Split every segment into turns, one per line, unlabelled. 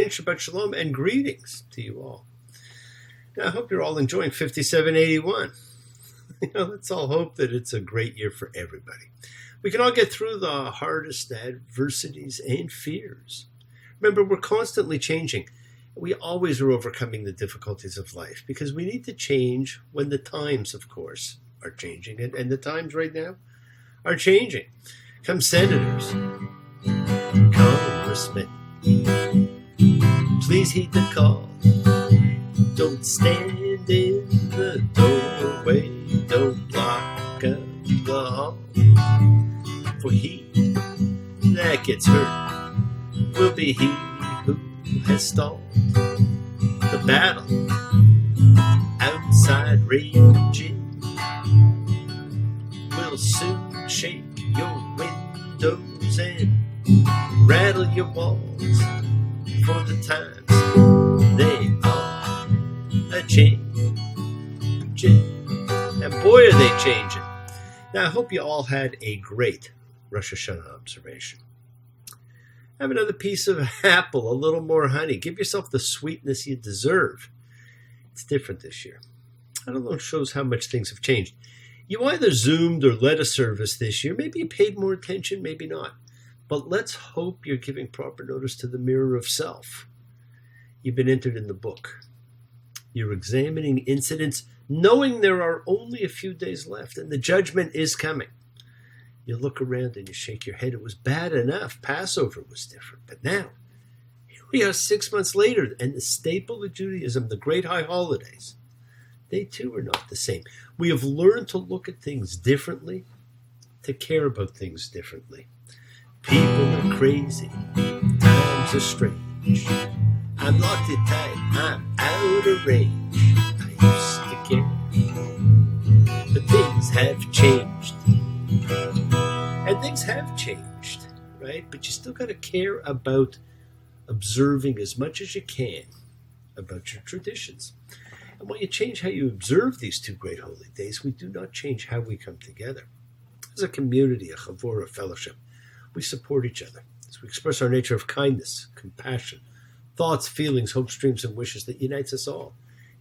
Shabbat Shalom and greetings to you all. Now, I hope you're all enjoying 5781. Let's all hope that it's a great year for everybody. We can all get through the hardest adversities and fears. Remember, we're constantly changing. We always are overcoming the difficulties of life because we need to change when the times, of course, are changing. And the times right now are changing. Come senators, congressmen, please heed the call. Don't stand in the doorway, don't block up the hall. For he that gets hurt will be he who has stalled. The battle outside raging will soon shake your windows and rattle your walls, for the times they are a-changing. And boy, are they changing. Now, I hope you all had a great Rosh Hashanah observation. Have another piece of apple, a little more honey. Give yourself the sweetness you deserve. It's different this year. I don't know, it shows how much things have changed. You either Zoomed or led a service this year. Maybe you paid more attention, maybe not. But let's hope you're giving proper notice to the mirror of self. You've been entered in the book. You're examining incidents, knowing there are only a few days left, and the judgment is coming. You look around and you shake your head. It was bad enough. Passover was different. But now, here we are 6 months later, and the staple of Judaism, the great high holidays, they too are not the same. We have learned to look at things differently, to care about things differently. People are crazy. Times are strange. I'm locked in tight. I'm out of range. I used to care. But things have changed. And things have changed, right? But you still got to care about observing as much as you can about your traditions. And when you change how you observe these two great holy days, we do not change how we come together. As a community, a chavor, a fellowship, we support each other as we express our nature of kindness, compassion, thoughts, feelings, hopes, dreams, and wishes that unites us all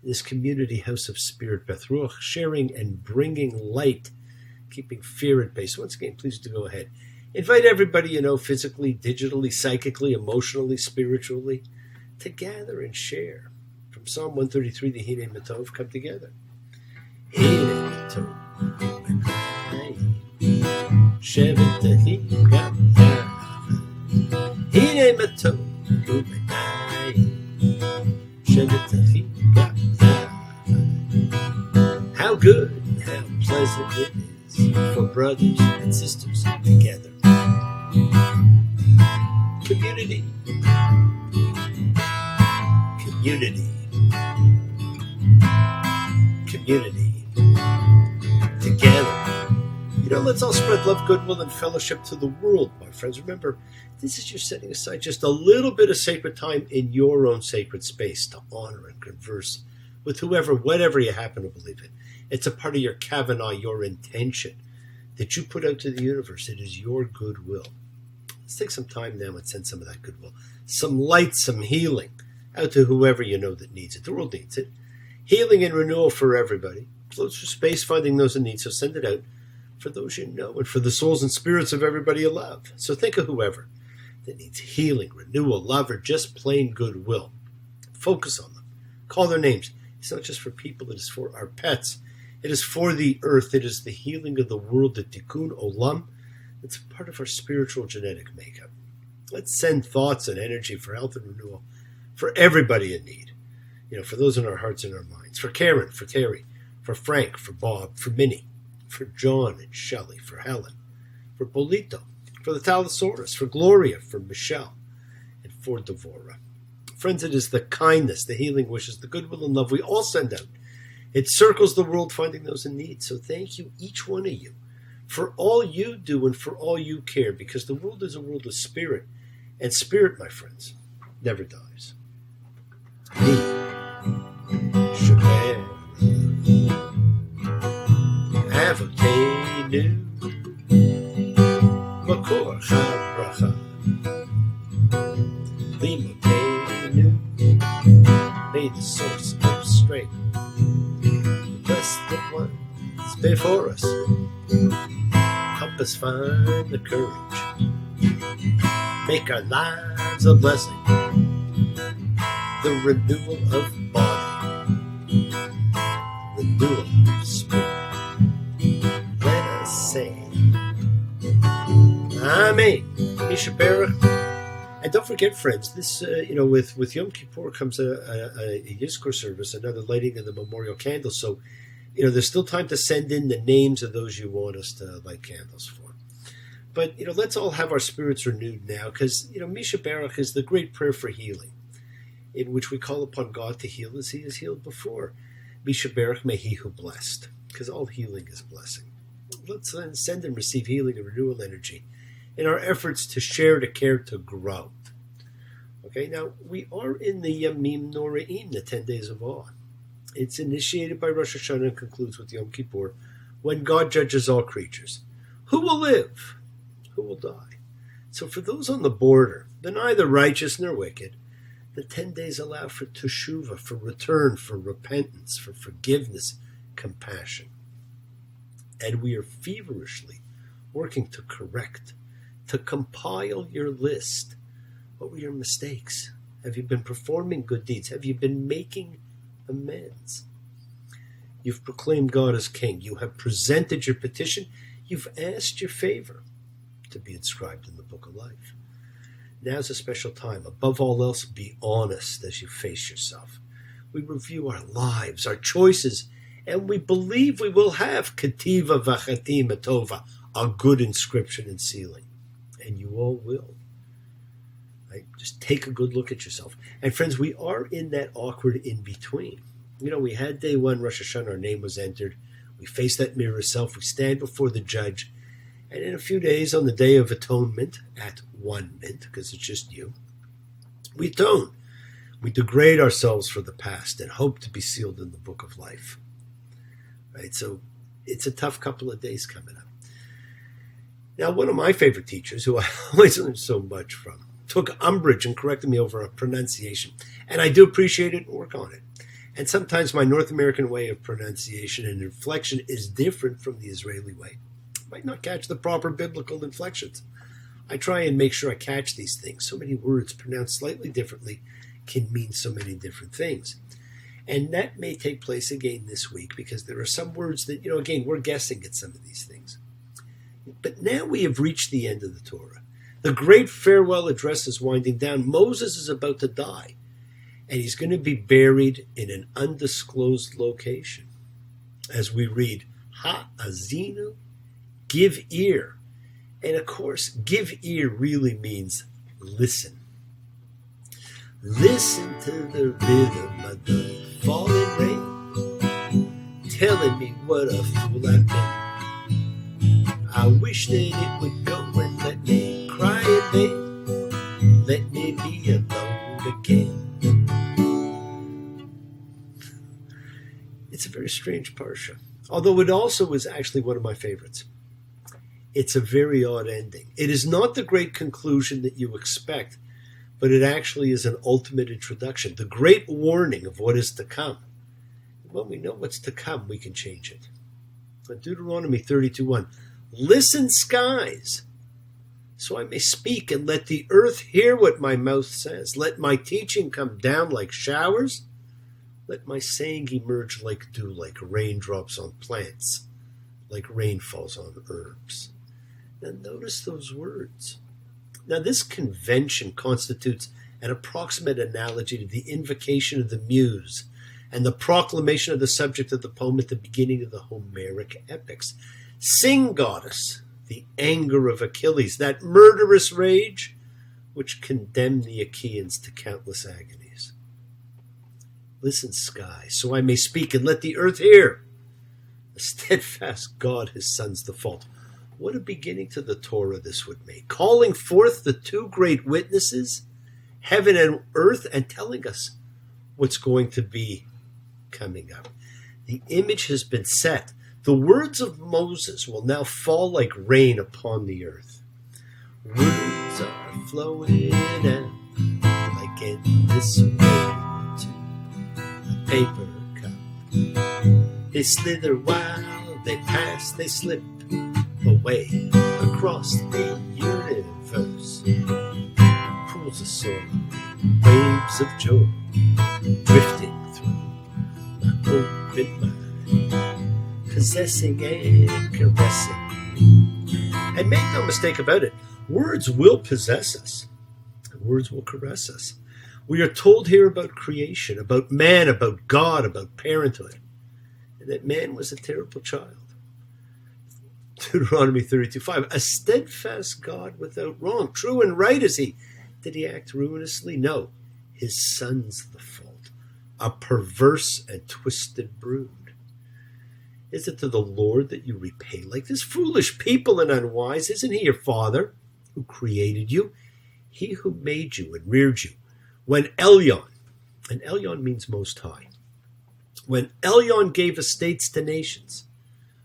in this community house of spirit, Beth Ruach, sharing and bringing light, keeping fear at bay. So once again, please do go ahead. Invite everybody you know, physically, digitally, psychically, emotionally, spiritually, to gather and share. From Psalm 133, the Hine Matov, come together. Hine Matov, Shevet Tehim Gam Hine Matov, Shevet Tehim Gam. How good and how pleasant it is for brothers and sisters together. Community. Community. Community. Together. Let's all spread love, goodwill, and fellowship to the world, my friends. Remember, this is you setting aside just a little bit of sacred time in your own sacred space to honor and converse with whoever, whatever you happen to believe in. It's a part of your kavanah, your intention that you put out to the universe. It is your goodwill. Let's take some time now and send some of that goodwill, some light, some healing out to whoever you know that needs it. The world needs it. Healing and renewal for everybody. Floats through space, finding those in need. So send it out for those you know and for the souls and spirits of everybody you love. So think of whoever that needs healing, renewal, love, or just plain goodwill. Focus on them. Call their names. It's not just for people. It is for our pets. It is for the earth. It is the healing of the world, the tikkun olam. It's part of our spiritual genetic makeup. Let's send thoughts and energy for health and renewal for everybody in need. For those in our hearts and our minds. For Karen, for Terry, for Frank, for Bob, for Minnie, for John and Shelley, for Helen, for Bolito, for the Talasaurus, for Gloria, for Michelle, and for Devorah. Friends, it is the kindness, the healing wishes, the goodwill and love we all send out. It circles the world finding those in need. So thank you, each one of you, for all you do and for all you care, because the world is a world of spirit. And spirit, my friends, never dies. Me, Shabbat. Avotenu Makor HaBracha Limotenu way, the source of strength. The blessed one is before us. Help us find the courage. Make our lives a blessing. The renewal of body. Renewal of spirit. Let us say, Amen. Isha Baruch. And don't forget, friends, this, with Yom Kippur comes a Yizkor service, another lighting of the memorial candles. So, there's still time to send in the names of those you want us to light candles for. But, let's all have our spirits renewed now, because, Misha Baruch is the great prayer for healing, in which we call upon God to heal as he has healed before. Misha Baruch, may he who blessed, because all healing is blessing. Let's then send and receive healing and renewal energy in our efforts to share, to care, to grow. Okay, now we are in the Yamim Noraim, the 10 days of awe. It's initiated by Rosh Hashanah and concludes with Yom Kippur, when God judges all creatures. Who will live? Who will die? So for those on the border, they're neither righteous nor wicked. The 10 days allow for teshuvah, for return, for repentance, for forgiveness, compassion. And we are feverishly working to correct, to compile your list. What were your mistakes? Have you been performing good deeds? Have you been making amends? You've proclaimed God as king. You have presented your petition. You've asked your favor to be inscribed in the book of life. Now's a special time. Above all else, be honest as you face yourself. We review our lives, our choices, and we believe we will have Ketiva Vachatima Tova, a good inscription and sealing. And you all will. Right? Just take a good look at yourself. And friends, we are in that awkward in-between. We had day one, Rosh Hashanah, our name was entered. We face that mirror self. We stand before the judge. And in a few days, on the Day of Atonement, at 1 mint, because it's just you, we atone. We degrade ourselves for the past and hope to be sealed in the book of life. Right? So it's a tough couple of days coming up. Now, one of my favorite teachers, who I always learn so much from, took umbrage and corrected me over a pronunciation. And I do appreciate it and work on it. And sometimes my North American way of pronunciation and inflection is different from the Israeli way. I might not catch the proper biblical inflections. I try and make sure I catch these things. So many words pronounced slightly differently can mean so many different things. And that may take place again this week, because there are some words that, again, we're guessing at some of these things. But now we have reached the end of the Torah. The great farewell address is winding down. Moses is about to die, and he's going to be buried in an undisclosed location. As we read, Ha-azinu, give ear. And of course, give ear really means listen. Listen to the rhythm of the falling rain, telling me what a fool I've been. I wish that it would go and let me cry in vain. Let me be alone again. It's a very strange parsha, although it also is actually one of my favorites. It's a very odd ending. It is not the great conclusion that you expect, but it actually is an ultimate introduction, the great warning of what is to come. When we know what's to come, we can change it. Deuteronomy 32:1. Listen, skies, so I may speak, and let the earth hear what my mouth says. Let my teaching come down like showers. Let my saying emerge like dew, like raindrops on plants, like rain falls on herbs. Now notice those words. Now this convention constitutes an approximate analogy to the invocation of the muse and the proclamation of the subject of the poem at the beginning of the Homeric epics. Sing, goddess, the anger of Achilles, that murderous rage which condemned the Achaeans to countless agonies. Listen, sky, so I may speak, and let the earth hear. The steadfast God, his son's the fault. What a beginning to the Torah this would make, calling forth the two great witnesses, heaven and earth, and telling us what's going to be coming up. The image has been set. The words of Moses will now fall like rain upon the earth. Words are flowing out like endless rain to a paper cup. They slither while they pass, they slip away across the universe. Pools of soul, waves of joy, drifting through my open mind, possessing and caressing me. And make no mistake about it, words will possess us. Words will caress us. We are told here about creation, about man, about God, about parenthood, and that man was a terrible child. Deuteronomy 32:5, a steadfast God without wrong. True and right is he. Did he act ruinously? No. His son's the fault. A perverse and twisted brood. Is it to the Lord that you repay like this? Foolish people and unwise, isn't he your father who created you? He who made you and reared you. When Elyon, and Elyon means most high, when Elyon gave estates to nations,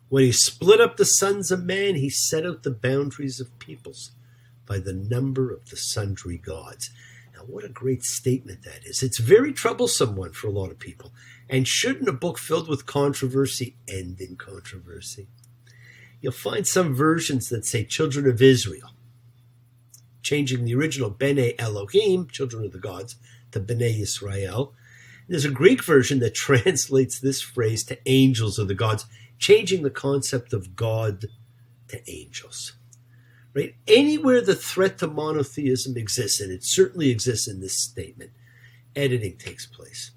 when he split up the sons of man, he set out the boundaries of peoples by the number of the sundry gods. Now, what a great statement that is. It's a very troublesome one for a lot of people. And shouldn't a book filled with controversy end in controversy? You'll find some versions that say children of Israel, changing the original Bene Elohim, children of the gods, to Bene Israel. There's a Greek version that translates this phrase to angels of the gods, changing the concept of God to angels. Right? Anywhere the threat to monotheism exists, and it certainly exists in this statement, editing takes place.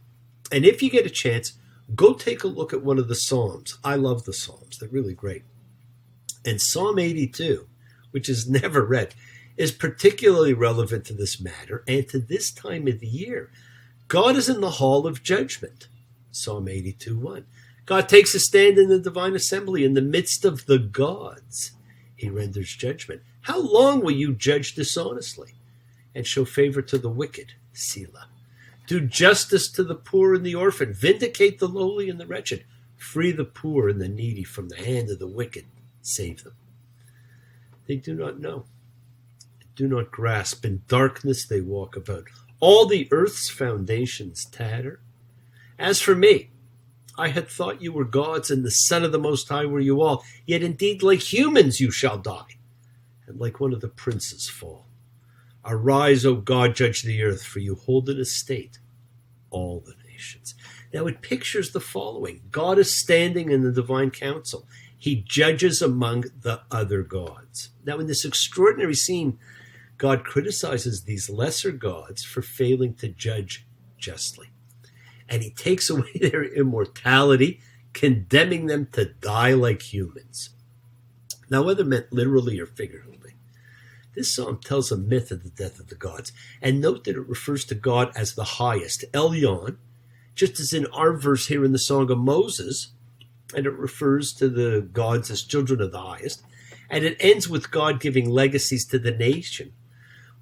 And if you get a chance, go take a look at one of the Psalms. I love the Psalms. They're really great. And Psalm 82, which is never read, is particularly relevant to this matter and to this time of the year. God is in the hall of judgment. Psalm 82:1. God takes a stand in the divine assembly in the midst of the gods. He renders judgment. How long will you judge dishonestly and show favor to the wicked? Selah. Do justice to the poor and the orphan. Vindicate the lowly and the wretched. Free the poor and the needy from the hand of the wicked. Save them. They do not know. Do not grasp. In darkness they walk about. All the earth's foundations tatter. As for me, I had thought you were gods, and the Son of the Most High were you all. Yet indeed like humans you shall die, and like one of the princes fall. Arise, O God, judge the earth, for you hold in estate all the nations. Now it pictures the following. God is standing in the divine council. He judges among the other gods. Now in this extraordinary scene, God criticizes these lesser gods for failing to judge justly. And he takes away their immortality, condemning them to die like humans. Now, whether meant literally or figuratively, this psalm tells a myth of the death of the gods. And note that it refers to God as the highest, Elyon, just as in our verse here in the Song of Moses, and it refers to the gods as children of the highest. And it ends with God giving legacies to the nation,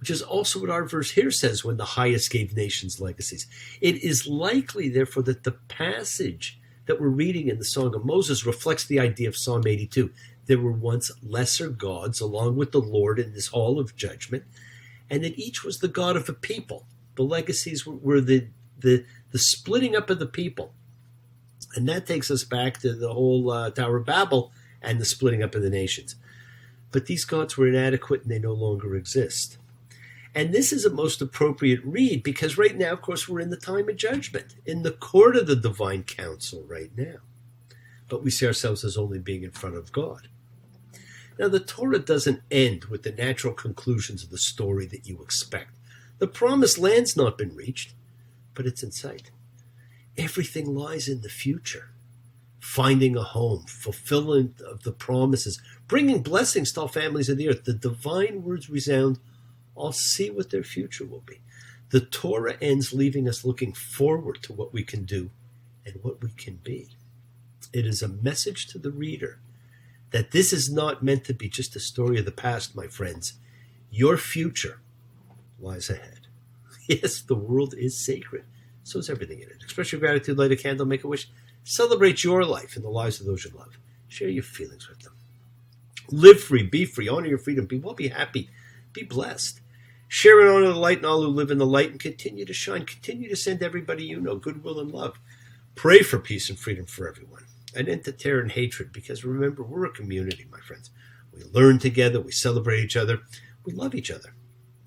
which is also what our verse here says when the highest gave nations legacies. It is likely, therefore, that the passage that we're reading in the Song of Moses reflects the idea of Psalm 82. There were once lesser gods along with the Lord in this hall of judgment, and that each was the god of a people. The legacies were the splitting up of the people. And that takes us back to the whole Tower of Babel and the splitting up of the nations. But these gods were inadequate and they no longer exist. And this is a most appropriate read because right now, of course, we're in the time of judgment, in the court of the divine council right now. But we see ourselves as only being in front of God. Now, the Torah doesn't end with the natural conclusions of the story that you expect. The promised land's not been reached, but it's in sight. Everything lies in the future. Finding a home, fulfillment of the promises, bringing blessings to all families of the earth. The divine words resound, I'll see what their future will be. The Torah ends leaving us looking forward to what we can do and what we can be. It is a message to the reader that this is not meant to be just a story of the past, my friends. Your future lies ahead. Yes, the world is sacred. So is everything in it. Express your gratitude, light a candle, make a wish. Celebrate your life and the lives of those you love. Share your feelings with them. Live free, be free, honor your freedom, be well, be happy, be blessed. Share and honor the light and all who live in the light, and continue to shine. Continue to send everybody you know goodwill and love. Pray for peace and freedom for everyone. An end to terror and hatred, because remember, we're a community, my friends. We learn together, we celebrate each other, we love each other.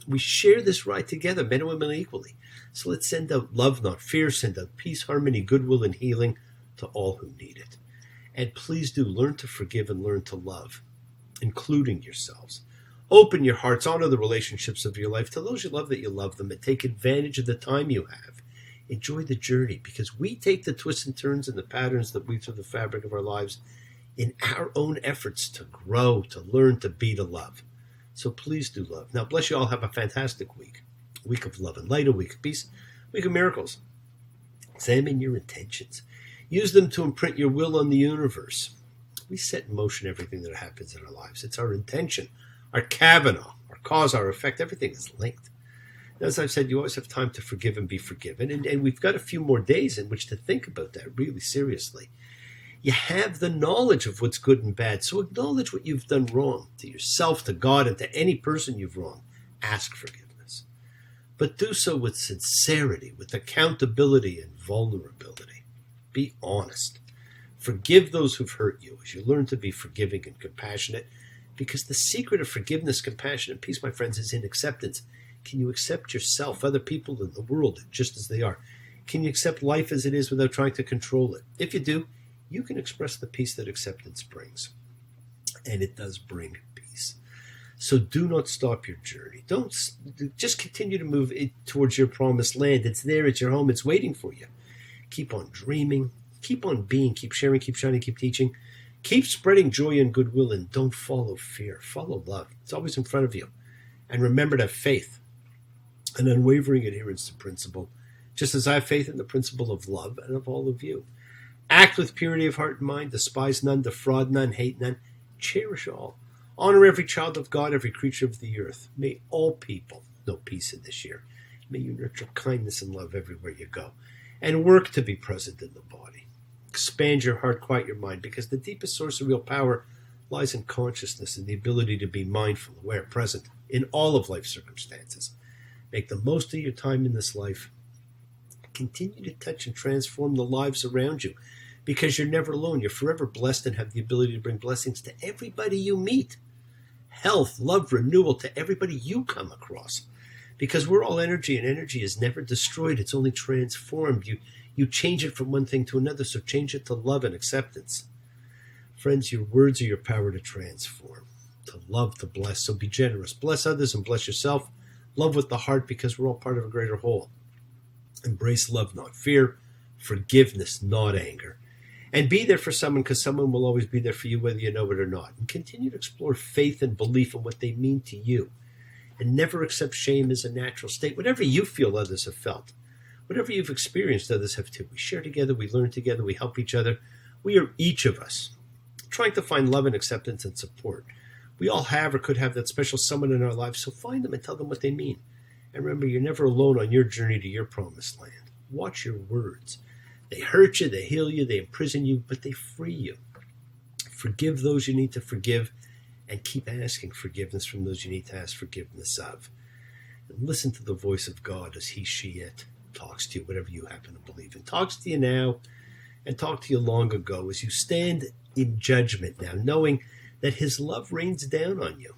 We share this ride together, men and women equally. So let's send out love, not fear, send out peace, harmony, goodwill, and healing to all who need it. And please do learn to forgive and learn to love, including yourselves. Open your hearts, honor the relationships of your life. Tell those you love that you love them, and take advantage of the time you have. Enjoy the journey, because we take the twists and turns and the patterns that weave through the fabric of our lives in our own efforts to grow, to learn, to be, to love. So please do love. Now, bless you all. Have a fantastic week. A week of love and light, a week of peace, a week of miracles. Examine your intentions. Use them to imprint your will on the universe. We set in motion everything that happens in our lives. It's our intention, our Kavanaugh, our cause, our effect. Everything is linked. Now, as I've said, you always have time to forgive and be forgiven. And we've got a few more days in which to think about that really seriously. You have the knowledge of what's good and bad, so acknowledge what you've done wrong to yourself, to God, and to any person you've wronged. Ask forgiveness. But do so with sincerity, with accountability and vulnerability. Be honest. Forgive those who've hurt you as you learn to be forgiving and compassionate, because the secret of forgiveness, compassion, and peace, my friends, is in acceptance. Can you accept yourself, other people in the world, just as they are? Can you accept life as it is without trying to control it? If you do, you can express the peace that acceptance brings. And it does bring peace. So do not stop your journey. Don't just continue to move towards your promised land. It's there, it's your home, it's waiting for you. Keep on dreaming, keep on being, keep sharing, keep shining, keep teaching. Keep spreading joy and goodwill, and don't follow fear. Follow love. It's always in front of you. And remember to have faith, an unwavering adherence to principle, just as I have faith in the principle of love and of all of you. Act with purity of heart and mind, despise none, defraud none, hate none, cherish all. Honor every child of God, every creature of the earth. May all people know peace in this year. May you nurture kindness and love everywhere you go, and work to be present in the body. Expand your heart, quiet your mind, because the deepest source of real power lies in consciousness and the ability to be mindful, aware, present in all of life's circumstances. Make the most of your time in this life. Continue to touch and transform the lives around you, because you're never alone. You're forever blessed and have the ability to bring blessings to everybody you meet. Health, love, renewal to everybody you come across, because we're all energy, and energy is never destroyed. It's only transformed. You change it from one thing to another, so change it to love and acceptance. Friends, your words are your power to transform, to love, to bless. So be generous. Bless others and bless yourself. Love with the heart, because we're all part of a greater whole. Embrace love, not fear. Forgiveness, not anger. And be there for someone, because someone will always be there for you, whether you know it or not. And continue to explore faith and belief in what they mean to you. And never accept shame as a natural state. Whatever you feel, others have felt. Whatever you've experienced, others have too. We share together, we learn together, we help each other. We are each of us trying to find love and acceptance and support. We all have or could have that special someone in our lives, so find them and tell them what they mean. And remember, you're never alone on your journey to your promised land. Watch your words. They hurt you, they heal you, they imprison you, but they free you. Forgive those you need to forgive, and keep asking forgiveness from those you need to ask forgiveness of. And listen to the voice of God as he, she, it talks to you, whatever you happen to believe in. Talks to you now and talked to you long ago as you stand in judgment now, knowing that his love rains down on you.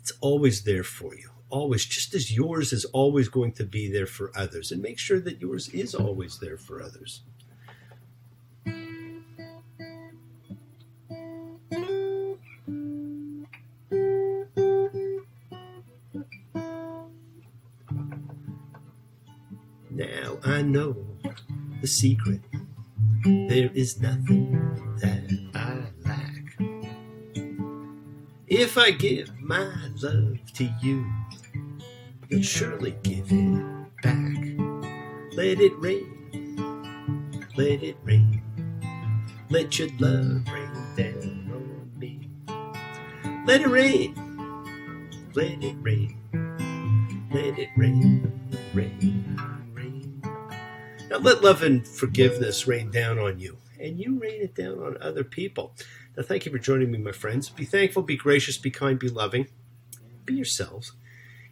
It's always there for you. Always, just as yours is always going to be there for others. And make sure that yours is always there for others. Now I know the secret. There is nothing that I lack. If I give my love to you, you'll surely give it back. Let it rain, let it rain. Let your love rain down on me. Let it rain, let it rain. Let it rain, rain, rain. Now let love and forgiveness rain down on you, and you rain it down on other people. Now thank you for joining me, my friends. Be thankful, be gracious, be kind, be loving. Be yourselves.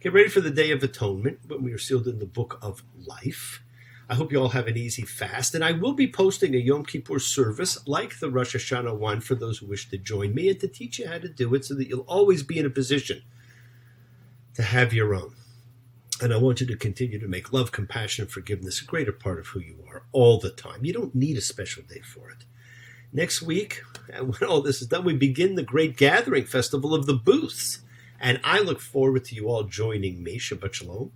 Get ready for the Day of Atonement when we are sealed in the Book of Life. I hope you all have an easy fast, and I will be posting a Yom Kippur service like the Rosh Hashanah one for those who wish to join me and to teach you how to do it so that you'll always be in a position to have your own. And I want you to continue to make love, compassion, and forgiveness a greater part of who you are all the time. You don't need a special day for it. Next week, when all this is done, we begin the great gathering festival of the booths. And I look forward to you all joining me. Shabbat Shalom.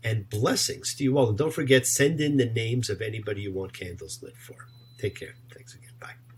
And blessings to you all. And don't forget, send in the names of anybody you want candles lit for. Take care. Thanks again. Bye.